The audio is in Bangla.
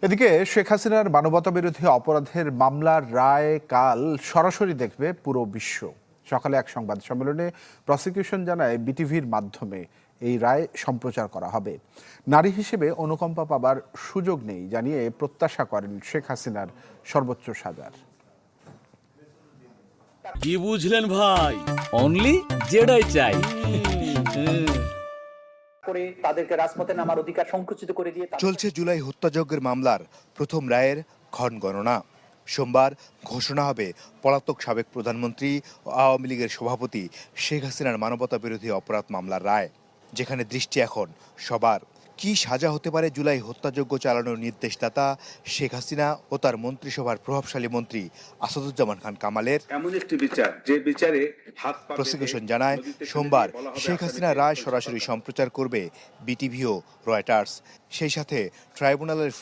এদিকে শেখ হাসিনার মানবতাবিরোধী অপরাধের মামলার রায় কাল সরাসরি দেখবে পুরো বিশ্ব। সকালে এক সংবাদ সম্মেলনে প্রসিকিউশন জানায় বিটিভির মাধ্যমে এই রায় সম্প্রচার করা হবে। নারী হিসেবে অনুকম্পা পাবার সুযোগ নেই জানিয়ে প্রত্যাশা করেন শেখ হাসিনার সর্বোচ্চ সাজার। কি বুঝলেন ভাই? অনলি যেটাই চাই। করে তাদেরকে রাজপথে নামার অধিকার সংকুচিত করে দিয়ে চলছে জুলাই হত্যাযজ্ঞের মামলার প্রথম রায়ের ক্ষণগণনা। সোমবার ঘোষণা হবে পলাতক সাবেক প্রধানমন্ত্রী ও আওয়ামী লীগের সভাপতি শেখ হাসিনার মানবতা বিরোধী অপরাধ মামলার রায়, যেখানে দৃষ্টি এখন সবার। কি সাজা হতে পারে জুলাই হত্যাযজ্ঞ চালানোর নির্দেশদাতা শেখ হাসিনা ও তার মন্ত্রিসভার প্রভাবশালী মন্ত্রী আসাদুজ্জামান খান কামালের? এমন একটি বিচার যে বিচারে প্রসিকিউশন জানায় সোমবার শেখ হাসিনার রায় সরাসরি সম্প্রচার করবে বিটিভি ও রয়টার্স। সেই সাথে ট্রাইব্যুনালের